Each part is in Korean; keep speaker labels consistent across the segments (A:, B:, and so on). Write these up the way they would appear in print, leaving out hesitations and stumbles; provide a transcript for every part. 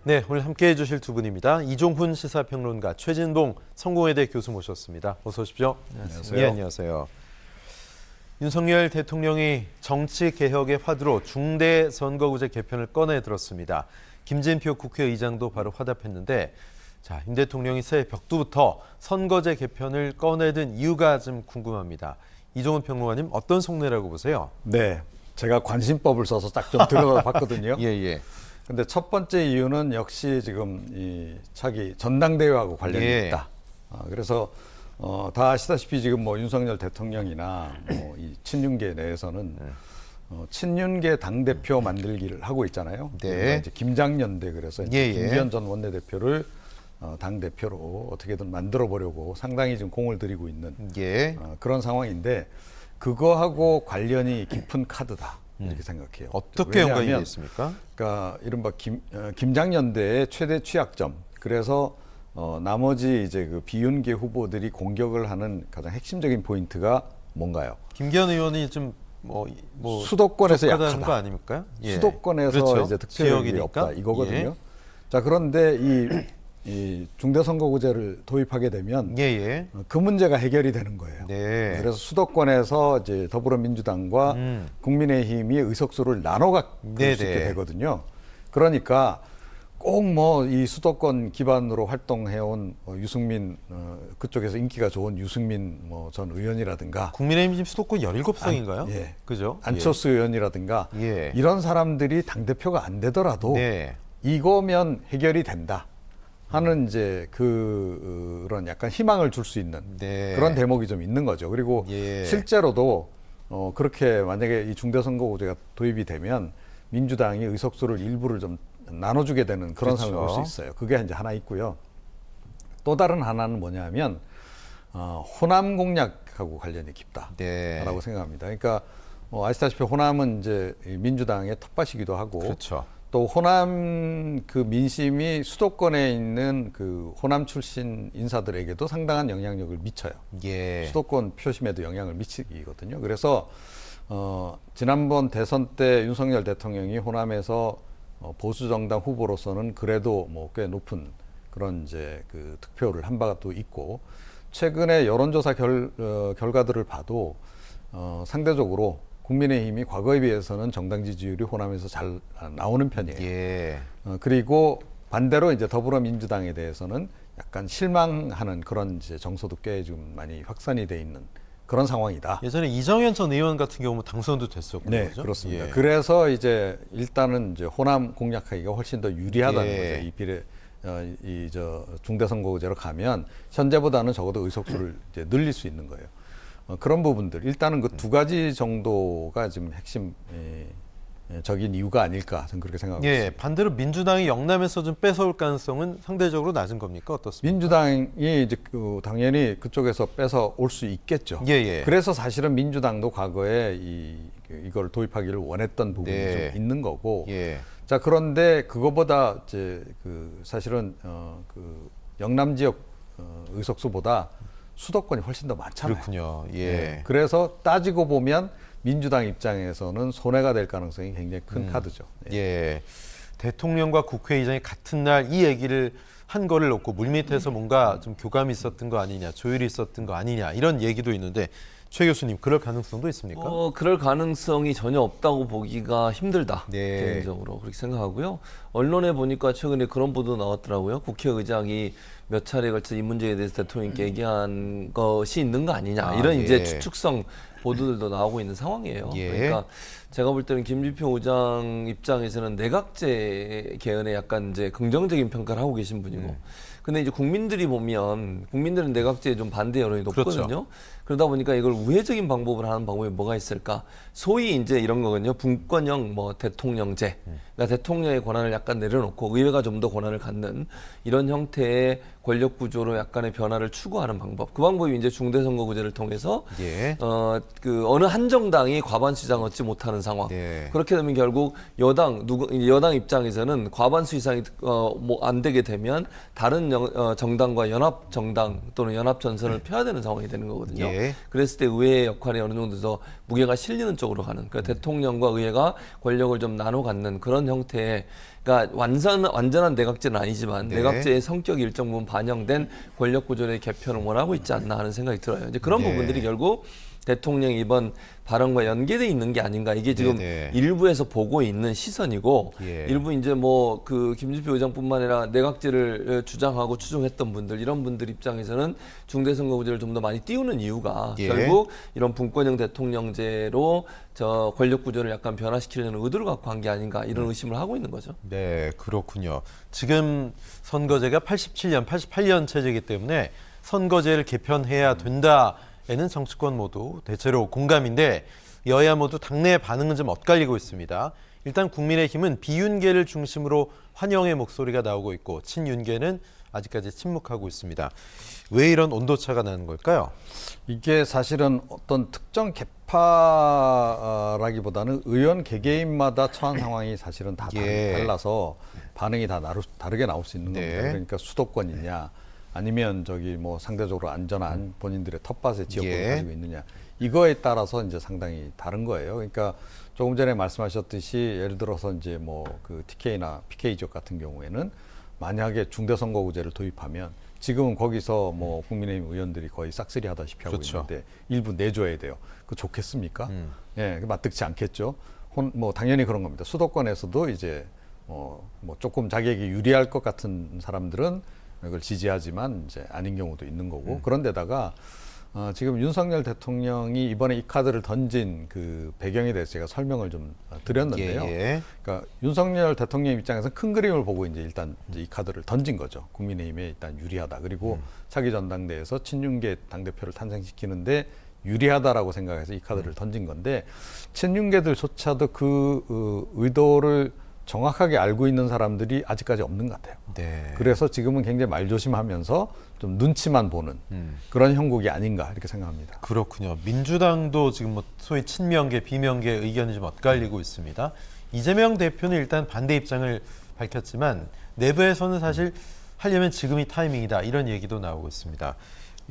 A: 네, 오늘 함께해 주실 두 분입니다. 이종훈 시사평론가, 최진봉 성공회대 교수 모셨습니다. 어서 오십시오.
B: 안녕하세요.
A: 네, 안녕하세요. 윤석열 대통령이 정치개혁의 화두로 중대선거구제 개편을 꺼내 들었습니다. 김진표 국회의장도 바로 화답했는데, 자, 윤 대통령이 새해 벽두부터 선거제 개편을 꺼내든 이유가 좀 궁금합니다. 이종훈 평론가님, 어떤 속내라고 보세요?
B: 네, 제가 관심법을 써서 딱 좀 들어봤거든요.
A: 예.
B: 근데 첫 번째 이유는 역시 지금 이 차기 전당대회하고 관련이
A: 예.
B: 있다. 그래서 다 아시다시피 지금 뭐 윤석열 대통령이나 뭐 이 친윤계 내에서는 친윤계 당 대표 만들기를 하고 있잖아요.
A: 네.
B: 이제 김장연대 그래서 이제
A: 예.
B: 김기현 전 원내대표를 당 대표로 어떻게든 만들어 보려고 상당히 지금 공을 들이고 있는
A: 예.
B: 그런 상황인데 그거하고 관련이 깊은 카드다. 이렇게 생각해요.
A: 어떻게 연관이
B: 왜냐하면
A: 되어 있습니까?
B: 그러니까 이른바 김장연대의 최대 취약점. 그래서 나머지 이제 그 비윤계 후보들이 공격을 하는 가장 핵심적인 포인트가 뭔가요?
A: 김기현 의원이 좀 뭐
B: 수도권에서
A: 부족하다는
B: 약하다.
A: 거 아닙니까? 예.
B: 수도권에서
A: 그렇죠.
B: 이제 득표력이
A: 지역이니까.
B: 없다 이거거든요.
A: 예.
B: 자, 그런데 이 중대선거구제를 도입하게 되면
A: 예.
B: 그 문제가 해결이 되는 거예요.
A: 네.
B: 그래서 수도권에서 이제 더불어민주당과 국민의힘이 의석수를 나눠 갖을 수 있게 되거든요. 그러니까 꼭 뭐 이 수도권 기반으로 활동해온 유승민 그쪽에서 인기가 좋은 유승민 뭐 전 의원이라든가
A: 국민의힘 지금 수도권 17석인가요?
B: 예.
A: 그죠?
B: 안철수 의원이라든가
A: 예.
B: 이런 사람들이 당 대표가 안 되더라도
A: 네.
B: 이거면 해결이 된다 하는 이제 그런 약간 희망을 줄 수 있는
A: 네.
B: 그런 대목이 좀 있는 거죠. 그리고
A: 예.
B: 실제로도 그렇게 만약에 이 중대선거구제가 도입이 되면 민주당이 의석수를 일부를 좀 나눠주게 되는 그런
A: 그렇죠.
B: 상황이 올 수 있어요. 그게 이제 하나 있고요. 또 다른 하나는 뭐냐면 호남 공약하고 관련이 깊다라고
A: 네.
B: 생각합니다. 그러니까 아시다시피 호남은 이제 민주당의 텃밭이기도 하고
A: 그렇죠.
B: 또 호남 그 민심이 수도권에 있는 그 호남 출신 인사들에게도 상당한 영향력을 미쳐요.
A: 예.
B: 수도권 표심에도 영향을 미치거든요. 그래서 지난번 대선 때 윤석열 대통령이 호남에서 보수 정당 후보로서는 그래도 뭐 꽤 높은 그런 이제 그 득표를 한 바가 또 있고 최근에 여론조사 결과들을 봐도 상대적으로 국민의힘이 과거에 비해서는 정당 지지율이 호남에서 잘 나오는 편이에요.
A: 예.
B: 그리고 반대로 이제 더불어민주당에 대해서는 약간 실망하는 그런 이제 정서도 꽤 좀 많이 확산이 돼 있는 그런 상황이다.
A: 예전에 이정현 전 의원 같은 경우 당선도 됐었고
B: 네,
A: 그죠?
B: 그렇습니다.
A: 예.
B: 그래서 이제 일단은 이제 호남 공략하기가 훨씬 더 유리하다는
A: 예.
B: 거죠. 이 비례 이저 중대선거구제로 가면 현재보다는 적어도 의석수를 이제 늘릴 수 있는 거예요. 그런 부분들 일단은 그 두 가지 정도가 지금 핵심 적인 이유가 아닐까 저는 그렇게 생각하고
A: 예.
B: 있습니다.
A: 반대로 민주당이 영남에서 좀 뺏어올 가능성은 상대적으로 낮은 겁니까? 어떻습니까?
B: 민주당이 이제 당연히 그쪽에서 뺏어 올 수 있겠죠.
A: 예.
B: 그래서 사실은 민주당도 과거에 이걸 도입하기를 원했던 부분이
A: 네.
B: 좀 있는 거고.
A: 예.
B: 자, 그런데 그거보다 이제 그 사실은 그 영남 지역 의석수보다 수도권이 훨씬 더 많잖아요.
A: 그렇군요. 예.
B: 네. 그래서 따지고 보면 민주당 입장에서는 손해가 될 가능성이 굉장히 큰 카드죠. 네.
A: 예. 대통령과 국회의장이 같은 날 이 얘기를 한 거를 놓고 물밑에서 뭔가 좀 교감이 있었던 거 아니냐, 조율이 있었던 거 아니냐 이런 얘기도 있는데 최 교수님 그럴 가능성도 있습니까?
C: 그럴 가능성이 전혀 없다고 보기가 힘들다.
A: 네.
C: 개인적으로 그렇게 생각하고요. 언론에 보니까 최근에 그런 보도 나왔더라고요. 국회의장이 몇 차례에 걸쳐 이 문제에 대해서 대통령께 얘기한 것이 있는 거 아니냐. 이런
A: 예.
C: 이제 추측성 보도들도 나오고 있는 상황이에요.
A: 예.
C: 그러니까 제가 볼 때는 김진표 의장 입장에서는 내각제 개헌에 약간 이제 긍정적인 평가를 하고 계신 분이고, 근데 이제 국민들이 보면 국민들은 내각제에 좀 반대 여론이 높거든요.
A: 그렇죠.
C: 그러다 보니까 이걸 우회적인 방법을 하는 방법이 뭐가 있을까? 소위 이제 이런 거거든요. 분권형 뭐 대통령제. 그러니까 대통령의 권한을 약간 내려놓고 의회가 좀 더 권한을 갖는 이런 형태의 권력 구조로 약간의 변화를 추구하는 방법. 그 방법이 이제 중대선거구제를 통해서
A: 예.
C: 그 어느 한 정당이 과반수 이상 얻지 못하는 상황.
A: 네.
C: 그렇게 되면 결국 여당 입장에서는 과반수 이상이 뭐 안 되게 되면 다른 정당과 연합 정당 또는 연합 전선을 펴야 되는 상황이 되는 거거든요.
A: 예.
C: 그랬을 때 의회의 역할이 어느 정도 더 무게가 실리는 쪽으로 가는. 그러니까 대통령과 의회가 권력을 좀 나눠 갖는 그런 그런 형태의 그러니까 완전한 내각제는 아니지만
A: 네.
C: 내각제의 성격이 일정 부분 반영된 권력 구조의 개편을 원하고 있지 않나 하는 생각이 들어요. 이제 그런
A: 네.
C: 부분들이 결국 대통령이 이번 발언과 연계돼 있는 게 아닌가. 이게 지금
A: 네네.
C: 일부에서 보고 있는 시선이고
A: 예.
C: 일부 이제 뭐 그 김진표 의장뿐만 아니라 내각제를 주장하고 추종했던 분들 이런 분들 입장에서는 중대선거구제를 좀 더 많이 띄우는 이유가
A: 예.
C: 결국 이런 분권형 대통령제로 저 권력 구조를 약간 변화시키려는 의도를 갖고 한 게 아닌가 이런 의심을 하고 있는 거죠.
A: 네, 그렇군요. 지금 선거제가 87년, 88년 체제이기 때문에 선거제를 개편해야 된다에는 정치권 모두 대체로 공감인데 여야 모두 당내 반응은 좀 엇갈리고 있습니다. 일단 국민의힘은 비윤계를 중심으로 환영의 목소리가 나오고 있고 친윤계는 아직까지 침묵하고 있습니다. 왜 이런 온도차가 나는 걸까요?
B: 이게 사실은 어떤 특정 계파라기보다는 의원 개개인마다 처한 상황이 사실은 다
A: 예.
B: 달라서 반응이 다 다르게 나올 수 있는
A: 네.
B: 겁니다. 그러니까 수도권이냐 아니면 저기 뭐 상대적으로 안전한 본인들의 텃밭의 지역구를
A: 예.
B: 가지고 있느냐 이거에 따라서 이제 상당히 다른 거예요. 그러니까 조금 전에 말씀하셨듯이 예를 들어서 이제 뭐 그 TK나 PK 지역 같은 경우에는 만약에 중대선거구제를 도입하면 지금은 거기서 뭐 국민의힘 의원들이 거의 싹쓸이 하다시피 하고
A: 그렇죠.
B: 있는데 일부 내줘야 돼요. 그거 좋겠습니까? 예, 맞득치 않겠죠. 뭐 당연히 그런 겁니다. 수도권에서도 이제 뭐 조금 자기에게 유리할 것 같은 사람들은 이걸 지지하지만 이제 아닌 경우도 있는 거고 그런데다가 지금 윤석열 대통령이 이번에 이 카드를 던진 그 배경에 대해서 제가 설명을 좀 드렸는데요.
A: 예.
B: 그러니까 윤석열 대통령 입장에서 큰 그림을 보고 이제 일단 이제 이 카드를 던진 거죠. 국민의힘에 일단 유리하다. 그리고 차기 전당대회에서 친윤계 당대표를 탄생시키는데 유리하다라고 생각해서 이 카드를 던진 건데 친윤계들조차도 그 의도를 정확하게 알고 있는 사람들이 아직까지 없는 것 같아요.
A: 네.
B: 그래서 지금은 굉장히 말조심하면서 좀 눈치만 보는 그런 형국이 아닌가 이렇게 생각합니다.
A: 그렇군요. 민주당도 지금 뭐 소위 친명계, 비명계 의견이 좀 엇갈리고 있습니다. 이재명 대표는 일단 반대 입장을 밝혔지만 내부에서는 사실 하려면 지금이 타이밍이다 이런 얘기도 나오고 있습니다.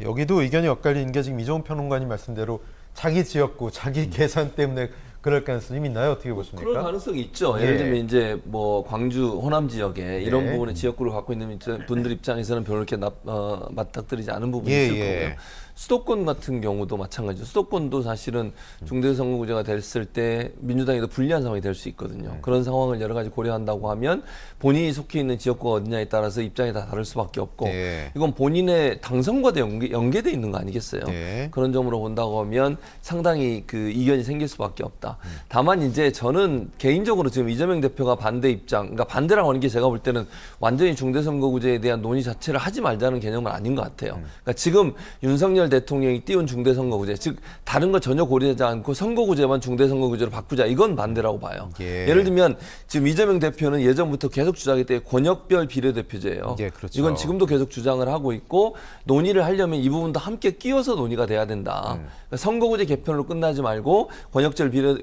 A: 여기도 의견이 엇갈리는 게 지금 이종훈 평론가님 말씀대로 자기 지역구, 자기 계산 때문에 그럴 가능성이 있나요? 어떻게 보십니까?
C: 그럴 가능성이 있죠.
A: 예.
C: 예를 들면 이제 뭐 광주 호남 지역에 이런
A: 네.
C: 부분에 지역구를 갖고 있는 분들 입장에서는 별로 이렇게 맞닥뜨리지 않은 부분이
A: 예,
C: 있을
A: 예.
C: 거고요. 수도권 같은 경우도 마찬가지죠. 수도권도 사실은 중대선거구제가 됐을 때 민주당이 더 불리한 상황이 될 수 있거든요. 그런 상황을 여러 가지 고려한다고 하면 본인이 속해 있는 지역구가 어디냐에 따라서 입장이 다 다를 수밖에 없고
A: 네.
C: 이건 본인의 당선과도 연계돼 있는 거 아니겠어요?
A: 네.
C: 그런 점으로 본다고 하면 상당히 그 이견이 생길 수밖에 없다. 다만 이제 저는 개인적으로 지금 이재명 대표가 반대 입장, 그러니까 반대라고 하는 게 제가 볼 때는 완전히 중대선거구제에 대한 논의 자체를 하지 말자는 개념은 아닌 것 같아요. 그러니까 지금 윤석열 대통령이 띄운 중대선거구제, 즉 다른 거 전혀 고려하지 않고 선거구제만 중대선거구제로 바꾸자, 이건 반대라고 봐요.
A: 예.
C: 예를 들면 지금 이재명 대표는 예전부터 계속 주장했던 권역별 비례대표제예요.
A: 예, 그렇죠.
C: 이건 지금도 계속 주장을 하고 있고 논의를 하려면 이 부분도 함께 끼워서 논의가 돼야 된다. 그러니까 선거구제 개편으로 끝나지 말고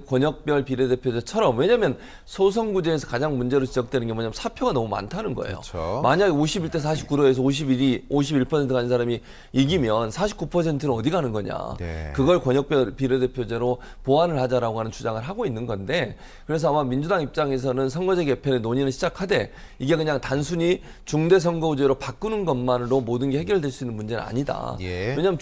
C: 권역별 비례대표제처럼, 왜냐하면 소선구제에서 가장 문제로 지적되는 게 뭐냐면 사표가 너무 많다는 거예요.
A: 그렇죠.
C: 만약에 51대 49로해서 51% 가는 사람이 이기면 49%는 어디 가는 거냐.
A: 네.
C: 그걸 권역별 비례대표제로 보완을 하자라고 하는 주장을 하고 있는 건데, 그래서 아마 민주당 입장에서는 선거제 개편의 논의는 시작하되 이게 그냥 단순히 중대선거구제로 바꾸는 것만으로 모든 게 해결될 수 있는 문제는 아니다.
A: 예.
C: 왜냐하면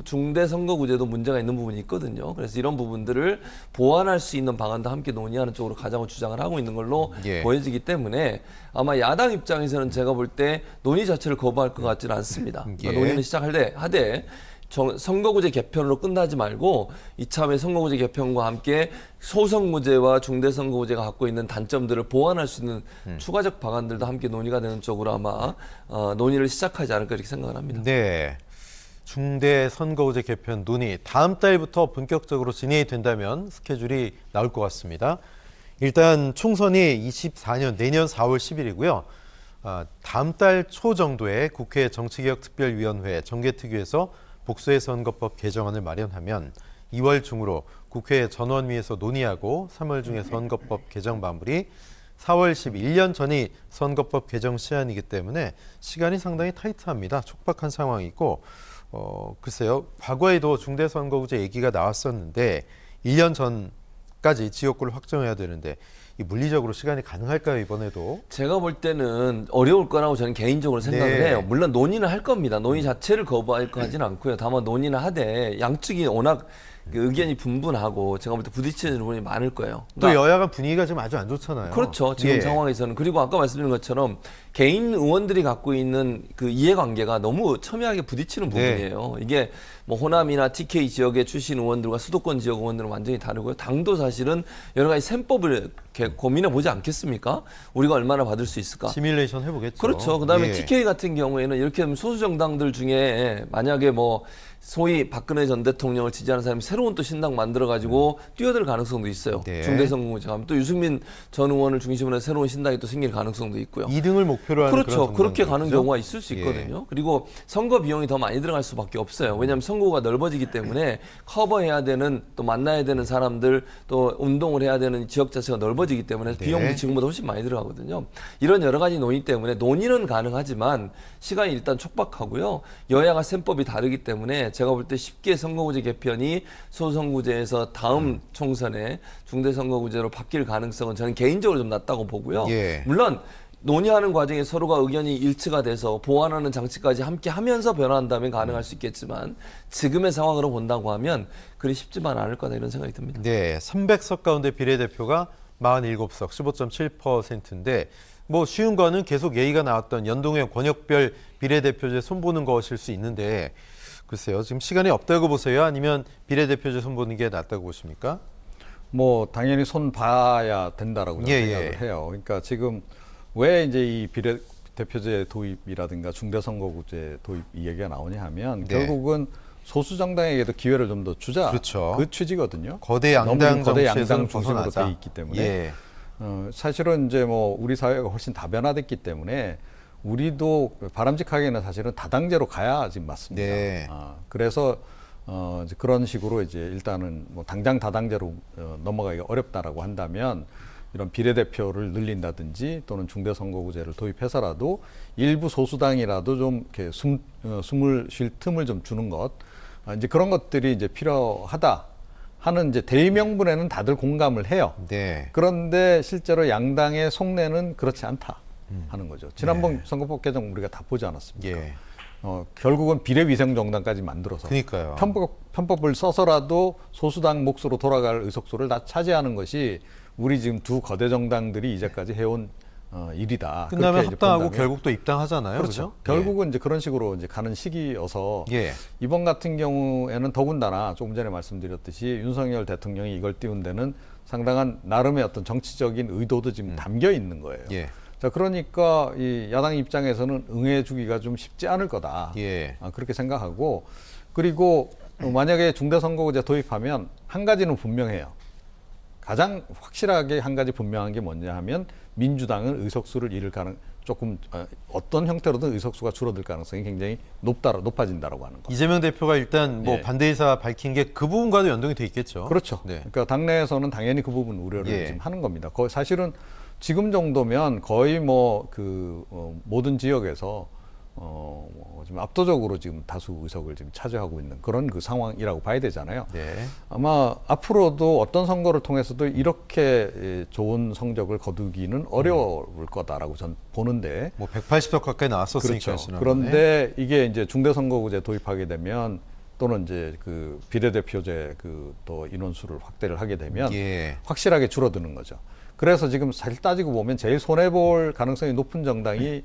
C: 중대선거구제도 문제가 있는 부분이 있거든요. 그래서 이런 부분들을 보완할 수 있는 방안도 함께 논의하는 쪽으로 가자고 주장을 하고 있는 걸로
A: 예.
C: 보여지기 때문에 아마 야당 입장에서는 제가 볼 때 논의 자체를 거부할 것 같지는 않습니다. 그러니까
A: 예.
C: 논의는 하되 선거구제 개편으로 끝나지 말고 이참에 선거구제 개편과 함께 소선구제와 중대선거구제가 갖고 있는 단점들을 보완할 수 있는 추가적 방안들도 함께 논의가 되는 쪽으로 아마 논의를 시작하지 않을까 이렇게 생각을 합니다.
A: 네. 중대 선거구제 개편 논의 다음 달부터 본격적으로 진행이 된다면 스케줄이 나올 것 같습니다. 일단 총선이 24년 내년 4월 10일이고요. 다음 달 초 정도에 국회 정치개혁특별위원회 정개특위에서 복수의 선거법 개정안을 마련하면 2월 중으로 국회 전원위에서 논의하고 3월 중에 선거법 개정 마무리, 4월 11년 전이 선거법 개정 시한이기 때문에 시간이 상당히 타이트합니다. 촉박한 상황이고 글쎄요. 과거에도 중대선거구제 얘기가 나왔었는데 1년 전까지 지역구를 확정해야 되는데 이 물리적으로 시간이 가능할까요, 이번에도?
C: 제가 볼 때는 어려울 거라고 저는 개인적으로 생각을
A: 네.
C: 해요. 물론 논의는 할 겁니다. 논의 자체를 거부할 거 하지는 않고요. 다만 논의는 하되 양측이 워낙 그 의견이 분분하고 제가 볼 때 부딪히는 부분이 많을 거예요.
A: 또 여야 간 분위기가 지금 아주 안 좋잖아요.
C: 그렇죠. 지금
A: 예.
C: 상황에서는. 그리고 아까 말씀드린 것처럼 개인 의원들이 갖고 있는 그 이해관계가 너무 첨예하게 부딪히는
A: 네.
C: 부분이에요. 이게 뭐 호남이나 TK 지역의 출신 의원들과 수도권 지역 의원들은 완전히 다르고요. 당도 사실은 여러 가지 셈법을 이렇게 고민해 보지 않겠습니까? 우리가 얼마나 받을 수 있을까?
A: 시뮬레이션 해보겠죠.
C: 그렇죠. 그다음에
A: 예.
C: TK 같은 경우에는 이렇게 하면 소수 정당들 중에 만약에 뭐 소위 박근혜 전 대통령을 지지하는 사람이 새로운 또 신당 만들어가지고 뛰어들 가능성도 있어요.
A: 네.
C: 중대선거구제 가면 또 유승민 전 의원을 중심으로 해서 새로운 신당이 또 생길 가능성도 있고요.
A: 2등을 목표로 하는
C: 그렇죠.
A: 그런
C: 그렇게
A: 정당들이죠.
C: 가는 경우가 있을 수
A: 예.
C: 있거든요. 그리고 선거 비용이 더 많이 들어갈 수밖에 없어요. 왜냐하면 선거가 넓어지기 때문에 커버해야 되는 또 만나야 되는 사람들 또 운동을 해야 되는 지역 자체가 넓어지기 때문에
A: 네.
C: 비용도 지금보다 훨씬 많이 들어가거든요. 이런 여러 가지 논의 때문에 논의는 가능하지만 시간이 일단 촉박하고요. 여야가 셈법이 다르기 때문에 제가 볼 때 쉽게 선거구제 개편이 소선거구제에서 다음 총선에 중대선거구제로 바뀔 가능성은 저는 개인적으로 좀 낮다고 보고요.
A: 예.
C: 물론 논의하는 과정에 서로가 의견이 일치가 돼서 보완하는 장치까지 함께 하면서 변화한다면 가능할 수 있겠지만 지금의 상황으로 본다고 하면 그리 쉽지만 않을 거다 이런 생각이 듭니다.
A: 네, 300석 가운데 비례대표가 47석, 15.7%인데 뭐 쉬운 거는 계속 얘기가 나왔던 연동형 권역별 비례대표제 손보는 것일 수 있는데 글쎄요, 지금 시간이 없다고 보세요? 아니면 비례대표제 손보는 게 낫다고 보십니까?
B: 뭐 당연히 손 봐야 된다라고 저는
A: 예,
B: 생각을
A: 예.
B: 해요. 그러니까 지금 왜 이제 이 비례대표제 도입이라든가 중대선거구제 도입 이 얘기가 나오냐 하면
A: 네.
B: 결국은 소수 정당에게도 기회를 좀 더 주자.
A: 그렇죠.
B: 그 취지거든요.
A: 거대
B: 너무
A: 양당
B: 거대
A: 정치에서
B: 양당 중심으로
A: 벗어나자.
B: 돼 있기 때문에
A: 예.
B: 사실은 이제 뭐 우리 사회가 훨씬 다변화됐기 때문에 우리도 바람직하게는 사실은 다당제로 가야 지금 맞습니다.
A: 네.
B: 그래서 이제 그런 식으로 이제 일단은 뭐 당장 다당제로 넘어가기가 어렵다라고 한다면 이런 비례대표를 늘린다든지 또는 중대선거구제를 도입해서라도 일부 소수당이라도 좀 이렇게 숨을 쉴 틈을 좀 주는 것, 이제 그런 것들이 이제 필요하다 하는 이제 대의명분에는 다들 공감을 해요.
A: 네.
B: 그런데 실제로 양당의 속내는 그렇지 않다 하는 거죠. 지난번 선거법 개정 우리가 다 보지 않았습니까?
A: 예.
B: 결국은 비례위생정당까지 만들어서
A: 그러니까요.
B: 편법을 써서라도 소수당 몫으로 돌아갈 의석수를 다 차지하는 것이 우리 지금 두 거대 정당들이 이제까지 해온 일이다.
A: 끝나면
B: 그렇게 이제
A: 합당하고
B: 본다면.
A: 결국 또 입당하잖아요.
B: 그렇죠.
A: 그죠?
B: 결국은 이제 그런 식으로 이제 가는 시기여서
A: 예.
B: 이번 같은 경우에는 더군다나 조금 전에 말씀드렸듯이 윤석열 대통령이 이걸 띄운 데는 상당한 나름의 어떤 정치적인 의도도 지금 담겨 있는 거예요.
A: 예.
B: 자, 그러니까 이 야당 입장에서는 응해주기가 좀 쉽지 않을 거다.
A: 예.
B: 그렇게 생각하고, 그리고 만약에 중대선거구제 도입하면 한 가지는 분명해요. 가장 확실하게 한 가지 분명한 게 뭐냐 하면 민주당은 의석수를 잃을 조금 어떤 형태로든 의석수가 줄어들 가능성이 굉장히 높아진다라고 하는 거.
A: 이재명 대표가 일단 뭐
B: 예.
A: 반대 의사 밝힌 게 그 부분과도 연동이 돼 있겠죠.
B: 그렇죠.
A: 네.
B: 그러니까 당내에서는 당연히 그 부분 우려를
A: 예.
B: 지금 하는 겁니다. 사실은 지금 정도면 거의 뭐 모든 지역에서 지금 압도적으로 지금 다수 의석을 지금 차지하고 있는 그런 그 상황이라고 봐야 되잖아요.
A: 네.
B: 아마 앞으로도 어떤 선거를 통해서도 이렇게 좋은 성적을 거두기는 어려울 거다라고 전 보는데.
A: 뭐 180석 가까이 나왔었으니까.
B: 그렇죠.
A: 지난번에.
B: 그런데 이게 이제 중대선거구제 도입하게 되면 또는 이제 그 비례대표제 또 인원수를 확대를 하게 되면
A: 예.
B: 확실하게 줄어드는 거죠. 그래서 지금 사실 따지고 보면 제일 손해볼 가능성이 높은 정당이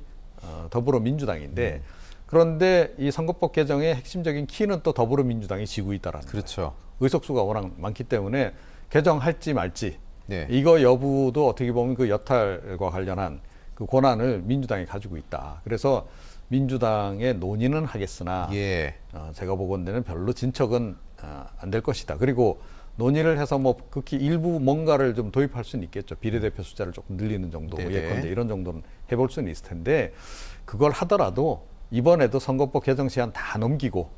B: 더불어민주당인데 그런데 이 선거법 개정의 핵심적인 키는 또 더불어민주당이 지고 있다라는 거예요.
A: 그렇죠.
B: 의석수가 워낙 많기 때문에 개정할지 말지
A: 네.
B: 이거 여부도 어떻게 보면 그 여탈과 관련한 그 권한을 민주당이 가지고 있다. 그래서 민주당의 논의는 하겠으나
A: 예.
B: 제가 보건대는 별로 진척은 안 될 것이다. 그리고 논의를 해서 뭐 극히 일부 뭔가를 좀 도입할 수는 있겠죠. 비례대표 숫자를 조금 늘리는 정도,
A: 네네.
B: 예컨대 이런 정도는 해볼 수는 있을 텐데 그걸 하더라도 이번에도 선거법 개정 시한 다 넘기고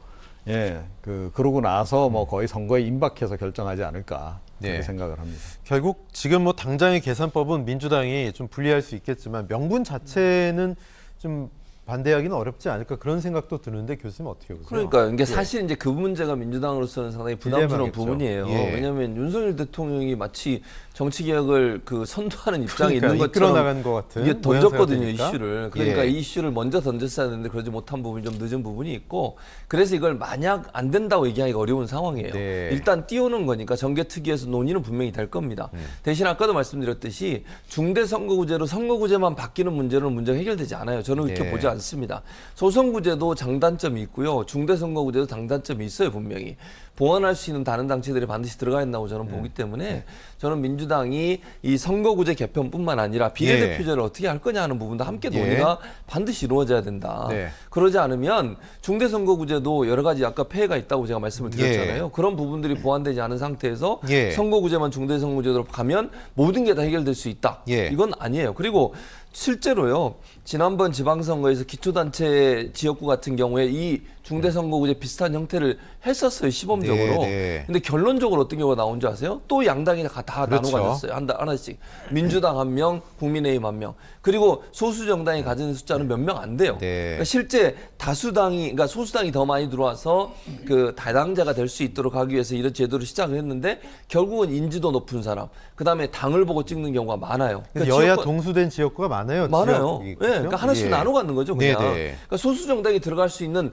B: 그러고 나서 뭐 거의 선거에 임박해서 결정하지 않을까 그렇게
A: 네.
B: 생각을 합니다.
A: 결국 지금 뭐 당장의 계산법은 민주당이 좀 불리할 수 있겠지만 명분 자체는 좀 반대하기는 어렵지 않을까 그런 생각도 드는데 교수님 어떻게 보세요?
C: 그러니까 이게 사실 이제 그 문제가 민주당으로서는 상당히 부담스러운
A: 딜레마겠죠.
C: 부분이에요.
A: 예.
C: 왜냐하면 윤석열 대통령이 마치 정치 개혁을 그 선도하는 입장에
A: 그러니까
C: 있는
A: 이끌어
C: 것처럼
A: 나간 것 같은
C: 이게 던졌거든요,
A: 모양새가 되니까.
C: 이슈를. 그러니까
A: 예.
C: 이 이슈를 먼저 던졌어야 되는데 그러지 못한 부분이 좀 늦은 부분이 있고, 그래서 이걸 만약 안 된다고 얘기하기가 어려운 상황이에요.
A: 네.
C: 일단 띄우는 거니까 정개특위에서 논의는 분명히 될 겁니다. 대신 아까도 말씀드렸듯이 중대선거구제로 선거구제만 바뀌는 문제는 문제가 해결되지 않아요. 저는 그렇게
A: 네.
C: 보지 않습니다. 소선구제도 장단점이 있고요. 중대선거구제도 장단점이 있어요, 분명히. 보완할 수 있는 다른 당체들이 반드시 들어가 있다고 저는 보기 때문에 저는 민주당이 이 선거구제 개편뿐만 아니라 비례대표제를 어떻게 할 거냐 하는 부분도 함께 논의가 반드시 이루어져야 된다.
A: 네.
C: 그러지 않으면 중대선거구제도 여러 가지 아까 폐해가 있다고 제가 말씀을 드렸잖아요. 그런 부분들이 보완되지 않은 상태에서 선거구제만 중대선거구제로 가면 모든 게 다 해결될 수 있다. 이건 아니에요. 그리고 실제로요, 지난번 지방선거에서 기초단체 지역구 같은 경우에 이 중대선거구제 비슷한 형태를 했었어요, 시범적으로. 근데 결론적으로 어떤 경우가 나온 줄 아세요? 또 양당이 다
A: 그렇죠.
C: 나눠 가졌어요. 하나씩. 민주당 1명, 국민의힘 1명. 그리고 소수 정당이 가진 숫자는 몇 명 안 돼요. 그러니까 실제 그러니까 소수당이 더 많이 들어와서 그 다당제가 될 수 있도록 하기 위해서 이런 제도를 시작을 했는데 결국은 인지도 높은 사람, 그다음에 당을 보고 찍는 경우가 많아요.
A: 그러니까 여야 동수된 지역구가 많아요.
C: 많아요.
A: 지역이,
C: 예,
A: 그렇죠?
C: 그러니까 하나씩 나눠 갖는 거죠, 그냥. 그러니까 소수 정당이 들어갈 수 있는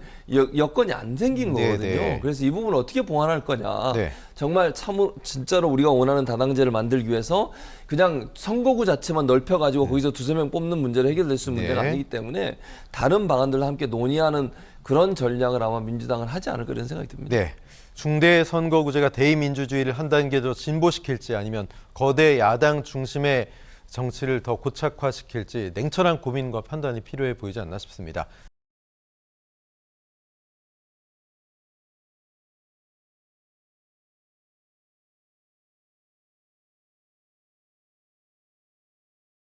C: 여건이 안 생긴 거거든요. 그래서 이 부분을 어떻게 보완할 거냐. 정말 진짜로 우리가 원하는 다당제를 만들기 위해서 그냥 선거구 자체만 넓혀가지고 거기서 2-3명 뽑는 문제를 해결될 수 있는 문제가 아니기 때문에 다른 방안들과 함께 논의하는 그런 전략을 아마 민주당은 하지 않을까 이런 생각이 듭니다.
A: 네. 중대 선거구제가 대의민주주의를 한 단계 더 진보시킬지 아니면 거대 야당 중심의 정치를 더 고착화시킬지 냉철한 고민과 판단이 필요해 보이지 않나 싶습니다.